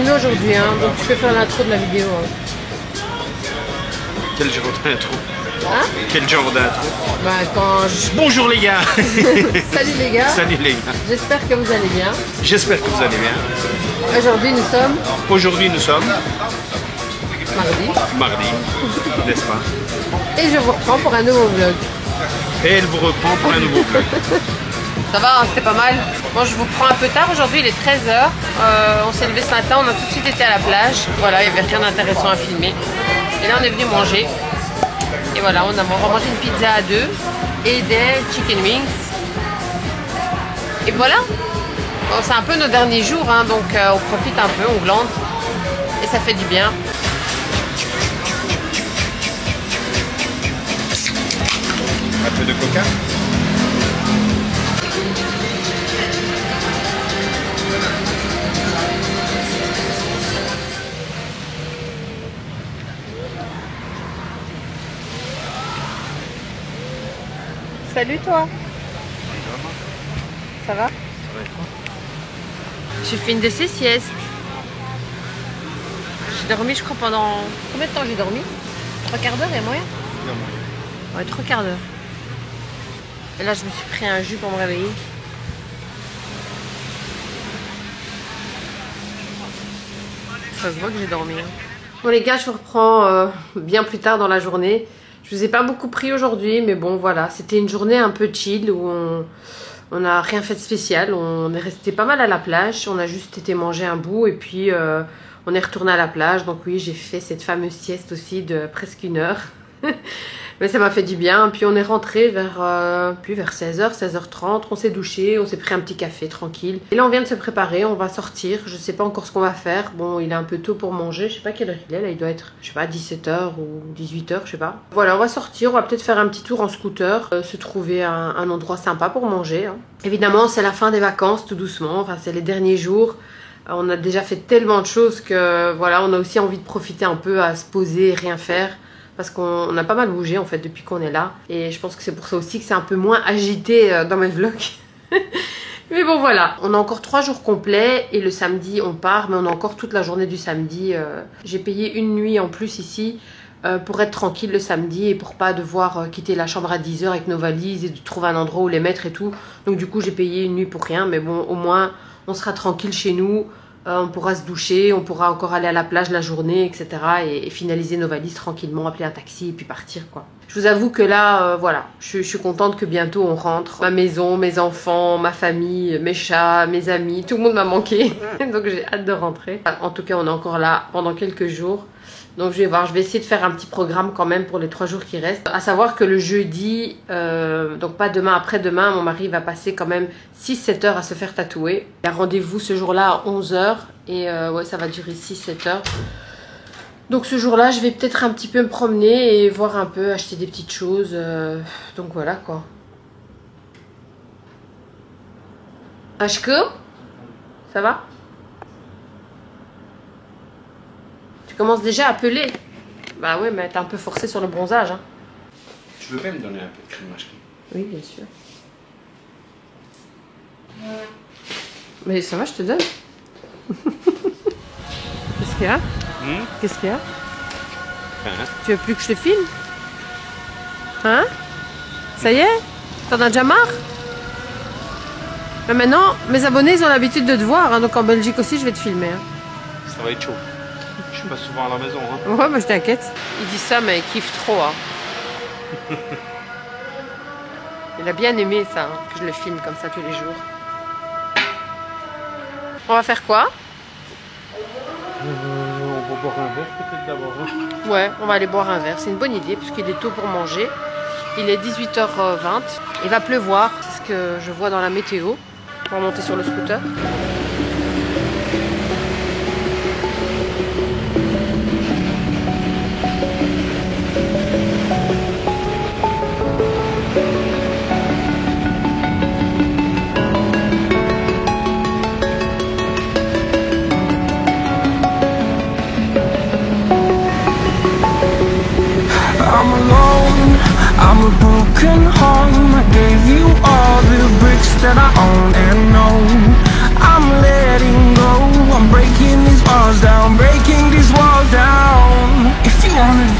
filmer aujourd'hui, hein, donc tu peux faire l'intro de la vidéo. Hein. Quel genre d'intro? Hein? Quel genre d'intro? Bah quand je... Bonjour les gars. Salut les gars. Salut les gars. J'espère que vous allez bien. J'espère que vous allez bien. Aujourd'hui nous sommes Mardi, n'est-ce pas? Et je vous reprends pour un nouveau vlog. Et elle vous reprend pour un nouveau vlog. Ça va, hein, c'était pas mal. Bon, je vous prends un peu tard. Aujourd'hui, il est 13h. On s'est levé ce matin, on a tout de suite été à la plage. Voilà, il n'y avait rien d'intéressant à filmer. Et là, on est venu manger. Et voilà, on a mangé une pizza à deux et des chicken wings. Et voilà. Bon, c'est un peu nos derniers jours, hein, donc on profite un peu, on glande. Et ça fait du bien. Un peu de coca. Salut toi. Ça va? J'ai fait une de ces siestes. J'ai dormi je crois pendant... Combien de temps j'ai dormi? 3 quarts d'heure et moyen? Ouais, 3 quarts d'heure. Et là je me suis pris un jus pour me réveiller. Ça se voit que j'ai dormi. Hein. Bon les gars, je vous reprends bien plus tard dans la journée. Je vous ai pas beaucoup pris aujourd'hui, mais bon voilà, c'était une journée un peu chill où on n'a rien fait de spécial. On est resté pas mal à la plage, on a juste été manger un bout et puis on est retourné à la plage. Donc oui, j'ai fait cette fameuse sieste aussi de presque 1 heure. Mais ça m'a fait du bien. Puis on est rentré vers 16h, 16h30. On s'est douché, on s'est pris un petit café tranquille. Et là, on vient de se préparer, on va sortir. Je sais pas encore ce qu'on va faire. Bon, il est un peu tôt pour manger. Je sais pas quelle heure il est. Là, il doit être, je sais pas, 17h ou 18h, je sais pas. Voilà, on va sortir. On va peut-être faire un petit tour en scooter. Se trouver un endroit sympa pour manger. Hein. Évidemment, c'est la fin des vacances, tout doucement. Enfin, c'est les derniers jours. On a déjà fait tellement de choses que, voilà, on a aussi envie de profiter un peu à se poser et rien faire. Parce qu'on a pas mal bougé en fait depuis qu'on est là. Et je pense que c'est pour ça aussi que c'est un peu moins agité dans mes vlogs. Mais bon voilà, on a encore 3 jours complets et le samedi on part. Mais on a encore toute la journée du samedi. J'ai payé une nuit en plus ici pour être tranquille le samedi. Et pour pas devoir quitter la chambre à 10h avec nos valises et de trouver un endroit où les mettre et tout. Donc du coup j'ai payé une nuit pour rien. Mais bon au moins on sera tranquille chez nous. On pourra se doucher, on pourra encore aller à la plage la journée, etc. Et finaliser nos valises tranquillement, appeler un taxi et puis partir quoi. Je vous avoue que là, voilà, je suis contente que bientôt on rentre. Ma maison, mes enfants, ma famille, mes chats, mes amis, tout le monde m'a manqué. Donc j'ai hâte de rentrer. En tout cas, on est encore là pendant quelques jours. Donc je vais voir, je vais essayer de faire un petit programme quand même pour les 3 jours qui restent. À savoir que le jeudi, donc pas demain, après-demain, mon mari va passer quand même 6-7 heures à se faire tatouer. Il y a rendez-vous ce jour-là à 11h et ouais, ça va durer 6-7 heures. Donc ce jour-là, je vais peut-être un petit peu me promener et voir un peu, acheter des petites choses. Donc voilà quoi. Ashko, ça va? Commence déjà à peler. Bah ouais, mais t'es un peu forcé sur le bronzage. Hein. Tu veux bien me donner un peu de crème mâche? Oui, bien sûr. Mais ça va, je te donne. Qu'est-ce qu'il y a? Qu'est-ce qu'il y a? Tu veux plus que je te filme? Hein? Ça y est? T'en as déjà marre? Mais maintenant, mes abonnés, ils ont l'habitude de te voir. Hein, donc en Belgique aussi, je vais te filmer. Hein. Ça va être chaud. Je suis pas souvent à la maison. Hein. Ouais, bah je t'inquiète. Il dit ça, mais il kiffe trop. Hein. Il a bien aimé ça, hein, que je le filme comme ça tous les jours. On va faire quoi? On va boire un verre peut-être d'abord. Hein. Ouais, on va aller boire un verre. C'est une bonne idée, puisqu'il est tôt pour manger. Il est 18h20. Il va pleuvoir, c'est ce que je vois dans la météo. On va monter sur le scooter. I'm a broken home. I gave you all the bricks that I own and know. I'm letting go. I'm breaking these walls that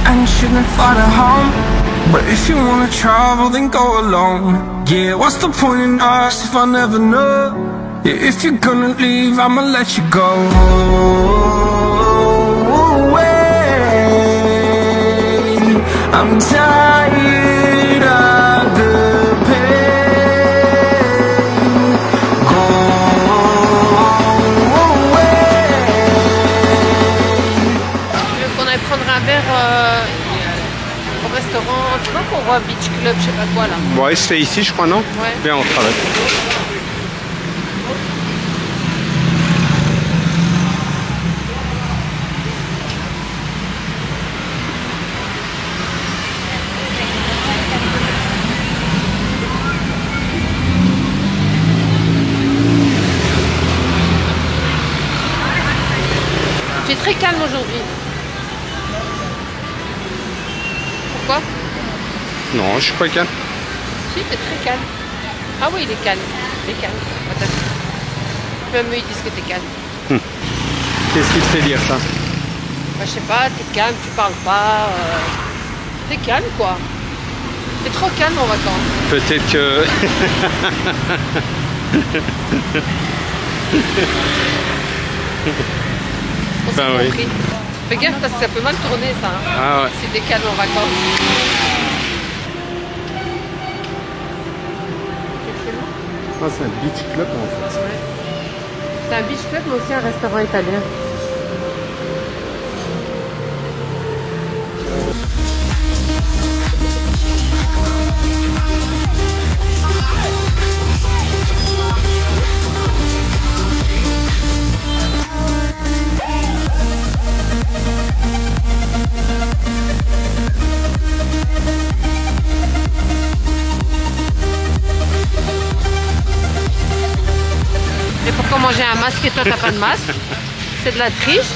and shouldn't fly to home. But if you wanna travel, then go alone. Yeah, what's the point in us if I never know? Yeah, if you're gonna leave, I'ma let you go. I'm tired of the pain. Go away. Tu veux qu'on aille prendre un verre au restaurant, tu vois qu'on voit Beach Club, je sais pas quoi là. Ouais, c'est ici, je crois, non? Ouais. Viens, on travaille. Tu es très calme aujourd'hui. Pourquoi? Non, je suis pas calme. Si, tu es très calme. Ah oui, il est calme. Il est calme. Attends. Même eux, ils disent que tu es calme. Qu'est-ce qui te fait dire ça? Bah, je sais pas, tu es calme, tu parles pas. Tu es calme quoi. Tu es trop calme en vacances. Peut-être que... On s'est Ben oui. compris. Fais gaffe parce que ça peut mal tourner ça. Hein. Ah ouais. Si t'es calme en vacances. Ah, c'est un beach club en fait. Ouais. C'est un beach club mais aussi un restaurant italien. Et pourquoi manger un masque et toi t'as pas de masque? C'est de la triche.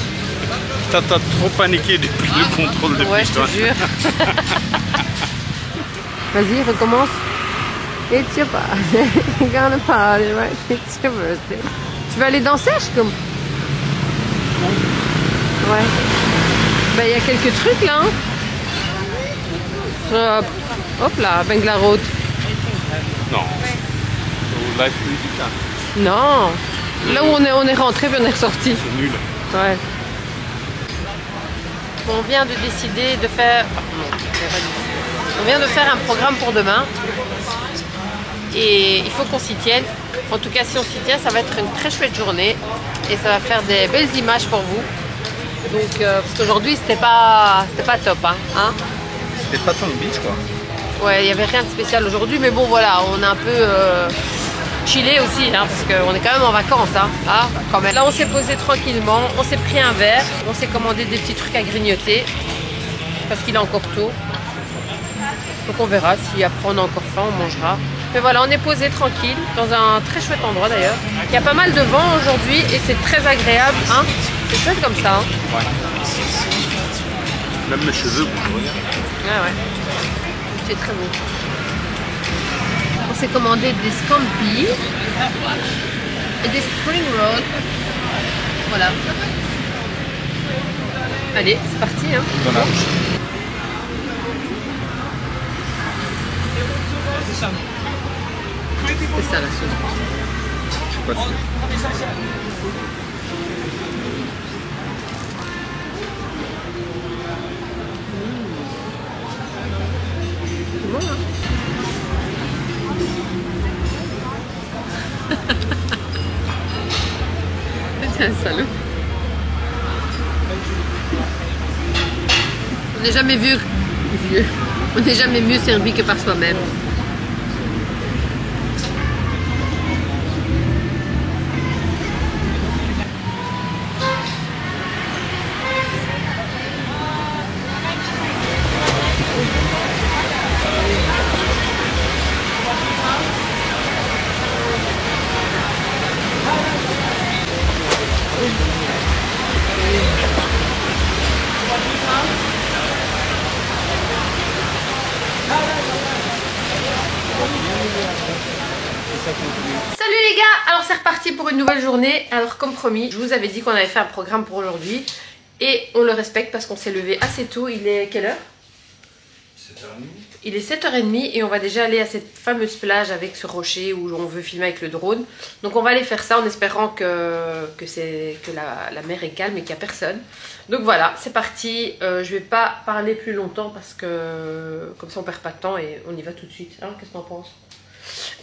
T'as trop paniqué depuis le contrôle de Ouais, je te jure. Vas-y, recommence. It's your birthday. You're gonna party, right? It's your birthday. Tu veux aller danser, comme? Ouais. Ben, il y a quelques trucs là. Hein. Hop là, Bengla Road. Non. Au live musical. Non. Là où on est rentré puis on est ressorti. C'est nul. Ouais. On vient de décider de faire... On vient de faire un programme pour demain. Et il faut qu'on s'y tienne. En tout cas, si on s'y tient, ça va être une très chouette journée. Et ça va faire des belles images pour vous. Donc, parce qu'aujourd'hui, c'était pas top. Hein. C'était pas ton beach quoi. Ouais, il n'y avait rien de spécial aujourd'hui. Mais bon, voilà, on a un peu... chiller aussi, hein, parce qu'on est quand même en vacances, hein, quand même. Là, on s'est posé tranquillement, on s'est pris un verre, on s'est commandé des petits trucs à grignoter, parce qu'il est encore tôt. Donc on verra si après on a encore faim, on mangera. Mais voilà, on est posé tranquille, dans un très chouette endroit d'ailleurs. Il y a pas mal de vent aujourd'hui et c'est très agréable, hein. C'est chouette comme ça, hein. Ouais. Même mes cheveux, bon, regarde. Ah ouais, c'est très beau. On s'est commandé des scampi et des spring rolls. Voilà. Allez, c'est parti. Hein. Voilà. C'est ça la sauce. Je suis pas sûr. C'est bon, hein. C'est un salaud. On n'est jamais vieux. On n'est jamais mieux servi que par soi-même. Salut les gars, alors c'est reparti pour une nouvelle journée. Alors comme promis, je vous avais dit qu'on avait fait un programme pour aujourd'hui. Et on le respecte parce qu'on s'est levé assez tôt. Il est quelle heure? 7h30. Il est 7h30 et on va déjà aller à cette fameuse plage avec ce rocher où on veut filmer avec le drone. Donc on va aller faire ça en espérant que la mer est calme et qu'il n'y a personne. Donc voilà, c'est parti. Je vais pas parler plus longtemps parce que comme ça on perd pas de temps et on y va tout de suite. Hein, qu'est-ce que t'en penses?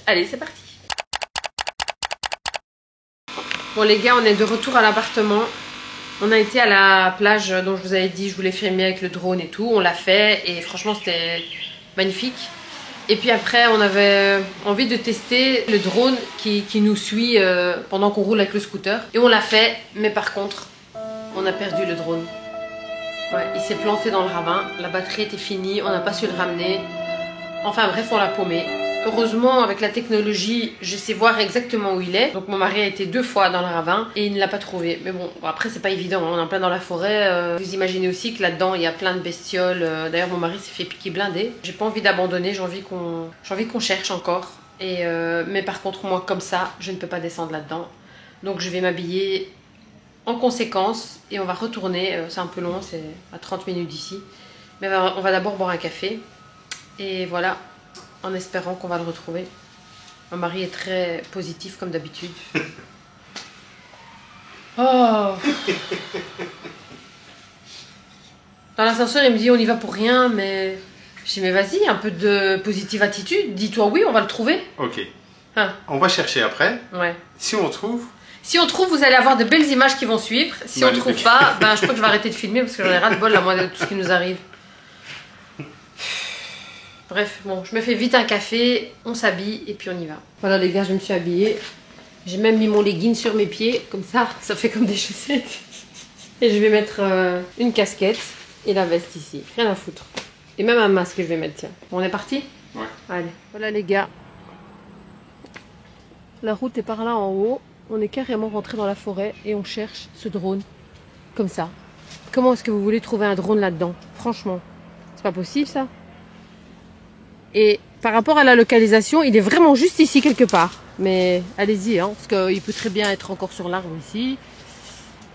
Allez, c'est parti. Bon les gars, on est de retour à l'appartement. On a été à la plage dont je vous avais dit, je voulais filmer avec le drone et tout. On l'a fait et franchement c'était magnifique. Et puis après on avait envie de tester le drone qui nous suit pendant qu'on roule avec le scooter. Et on l'a fait, mais par contre on a perdu le drone. Ouais, il s'est planté dans le ravin, la batterie était finie, on n'a pas su le ramener. Enfin bref, on l'a paumé. Heureusement, avec la technologie, je sais voir exactement où il est. Donc mon mari a été 2 fois dans le ravin et il ne l'a pas trouvé. Mais bon, après c'est pas évident, hein. On est en plein dans la forêt. Vous imaginez aussi que là-dedans il y a plein de bestioles. D'ailleurs mon mari s'est fait piquer blindé. J'ai pas envie d'abandonner, j'ai envie qu'on cherche encore. Mais par contre moi comme ça, je ne peux pas descendre là-dedans. Donc je vais m'habiller en conséquence et on va retourner. C'est un peu long, c'est à 30 minutes d'ici. Mais on va d'abord boire un café. Et voilà. En espérant qu'on va le retrouver. Mon mari est très positif comme d'habitude. Oh. Dans l'ascenseur, il me dit on y va pour rien, mais je dis mais vas-y, un peu de positive attitude. Dis-toi oui, on va le trouver. Ok. Hein. On va chercher après. Ouais. Si on trouve. Si on trouve, vous allez avoir de belles images qui vont suivre. Si on trouve pas, ben je crois que je vais arrêter de filmer parce que j'en ai ras de bol à moi de tout ce qui nous arrive. Bref, bon, je me fais vite un café, on s'habille et puis on y va. Voilà les gars, je me suis habillée. J'ai même mis mon legging sur mes pieds, comme ça fait comme des chaussettes. Et je vais mettre une casquette et la veste ici, rien à foutre. Et même un masque je vais mettre, tiens. Bon, on est parti? Ouais. Allez, voilà les gars. La route est par là en haut. On est carrément rentré dans la forêt et on cherche ce drone. Comme ça. Comment est-ce que vous voulez trouver un drone là-dedans? Franchement, c'est pas possible ça. Et par rapport à la localisation, il est vraiment juste ici quelque part. Mais allez-y, hein, parce qu'il peut très bien être encore sur l'arbre ici.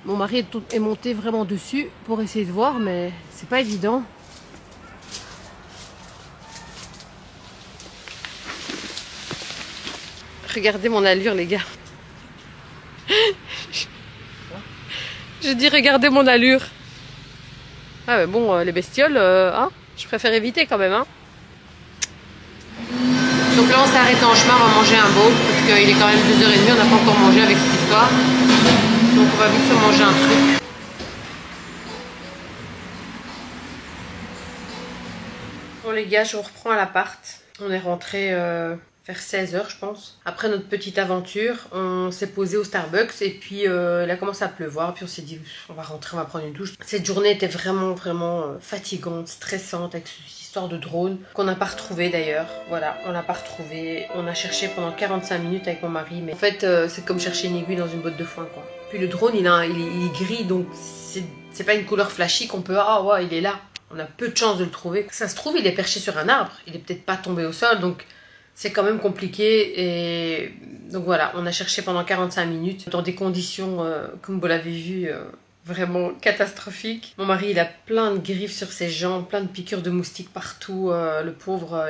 Mon mari est monté vraiment dessus pour essayer de voir, mais c'est pas évident. Regardez mon allure, les gars. Je dis regardez mon allure. Ah mais bon, les bestioles, hein, je préfère éviter quand même, hein. Donc là on s'est arrêté en chemin, on va manger un bowl parce qu'il est quand même 2h30, on n'a pas encore mangé avec cette histoire. Donc on va vite se manger un truc. Bon les gars, je vous reprends à l'appart. On est rentré vers 16h je pense. Après notre petite aventure, on s'est posé au Starbucks et puis il a commencé à pleuvoir. Puis on s'est dit on va rentrer, on va prendre une douche. Cette journée était vraiment fatigante, stressante avec cette histoire de drone qu'on n'a pas retrouvé d'ailleurs. Voilà, on l'a pas retrouvé. On a cherché pendant 45 minutes avec mon mari. Mais en fait c'est comme chercher une aiguille dans une botte de foin quoi. Puis le drone il est gris donc c'est pas une couleur flashy qu'on peut ah ouais il est là. On a peu de chance de le trouver. Ça se trouve il est perché sur un arbre. Il est peut-être pas tombé au sol donc c'est quand même compliqué et donc voilà, on a cherché pendant 45 minutes dans des conditions, comme vous l'avez vu, vraiment catastrophiques. Mon mari, il a plein de griffes sur ses jambes, plein de piqûres de moustiques partout, le pauvre,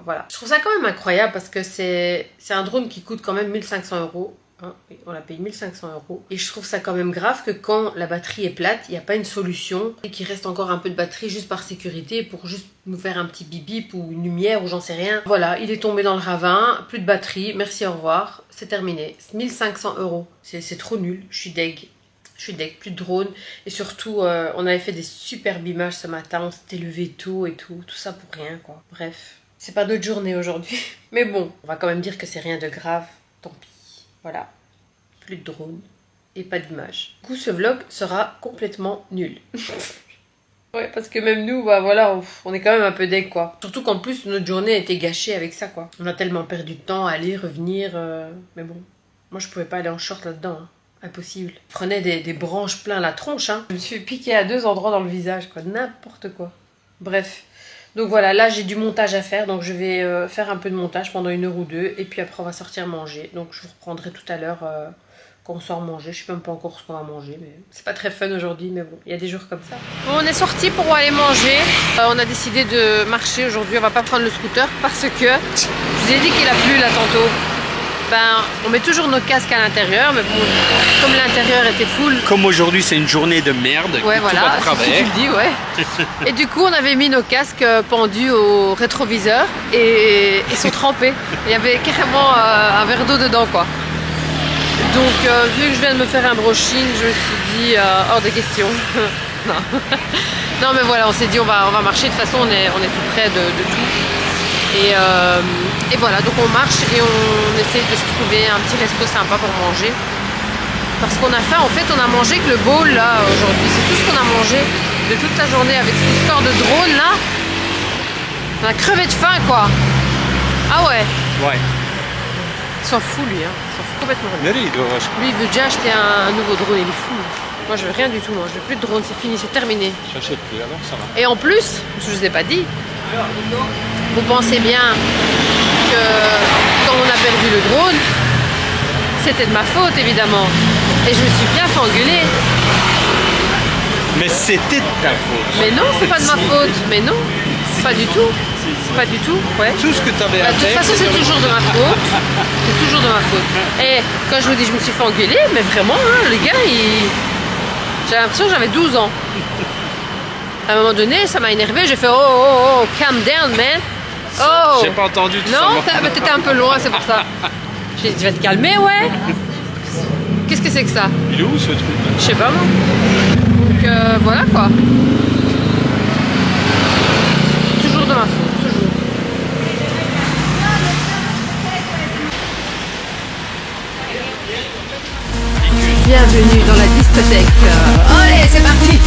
voilà. Je trouve ça quand même incroyable parce que c'est un drone qui coûte quand même 1500 €. Hein, on l'a payé 1500 € et je trouve ça quand même grave que quand la batterie est plate, il n'y a pas une solution et qu'il reste encore un peu de batterie juste par sécurité pour juste nous faire un petit bip-bip ou une lumière ou j'en sais rien. Voilà, il est tombé dans le ravin, plus de batterie, merci, au revoir, c'est terminé. 1500 €, c'est trop nul, je suis deg. Je suis deg, plus de drone et surtout on avait fait des superbes images ce matin, on s'était levé tôt et tout ça pour rien quoi. Bref, c'est pas notre journée aujourd'hui, mais bon, on va quand même dire que c'est rien de grave, tant pis. Voilà, plus de drone et pas d'image. Du coup, ce vlog sera complètement nul. Ouais, parce que même nous, bah voilà, on est quand même un peu deg quoi. Surtout qu'en plus, notre journée a été gâchée avec ça quoi. On a tellement perdu de temps à aller, revenir, mais bon. Moi, je pouvais pas aller en short là-dedans, hein. Impossible. Je prenais des branches plein la tronche, hein. Je me suis piqué à 2 endroits dans le visage quoi, n'importe quoi. Bref. Donc voilà, là j'ai du montage à faire, donc je vais faire un peu de montage pendant 1 heure ou 2 et puis après on va sortir manger. Donc je vous reprendrai tout à l'heure qu'on sort manger. Je sais même pas encore ce qu'on va manger, mais c'est pas très fun aujourd'hui, mais bon, il y a des jours comme ça. Bon, on est sorti pour aller manger. On a décidé de marcher aujourd'hui. On va pas prendre le scooter parce que je vous ai dit qu'il a plu là tantôt. Ben, on met toujours nos casques à l'intérieur, mais bon, comme l'intérieur était full. Comme aujourd'hui, c'est une journée de merde. Ouais, voilà, si tu le dis, ouais. Et du coup, on avait mis nos casques pendus au rétroviseur et ils sont trempés. Il y avait carrément un verre d'eau dedans, quoi. Donc, vu que je viens de me faire un brushing, je me suis dit hors de question. Non. Non, mais voilà, on s'est dit on va marcher. De toute façon, on est tout près de tout. Et voilà, donc on marche et on essaye de se trouver un petit resto sympa pour manger. Parce qu'on a faim, en fait, on a mangé que le bowl là aujourd'hui. C'est tout ce qu'on a mangé de toute la journée avec cette histoire de drone là. On a crevé de faim, quoi. Ah ouais. Ouais. Il s'en fout, lui, hein. Il s'en fout complètement. Lui, il veut déjà acheter un nouveau drone, il est fou. Moi, je veux rien du tout, moi. Je veux plus de drone, c'est fini, c'est terminé. J'achète plus, alors ça va. Et en plus, je vous ai pas dit, vous pensez bien que quand on a perdu le drone, c'était de ma faute, évidemment. Et je me suis bien fait engueuler. Mais c'était de ta faute. Mais non, c'est pas de ma faute. Mais non, pas du tout. Pas du tout, ouais. Tout ce que tu avais à faire. De toute façon, c'est toujours de ma faute. C'est toujours de ma faute. Et quand je vous dis je me suis fait engueuler, mais vraiment, hein, le gars, j'avais l'impression que j'avais 12 ans. À un moment donné, ça m'a énervé. J'ai fait oh, calm down, man. Oh. J'ai pas entendu tout ça. Non, t'étais un peu loin, c'est pour ça. J'ai dit, tu vas te calmer, ouais. Qu'est-ce que c'est que ça? Il est où ce truc? Je sais pas, moi. Donc voilà, quoi. Toujours de ma faute, toujours. Bienvenue dans la discothèque. Allez, c'est parti.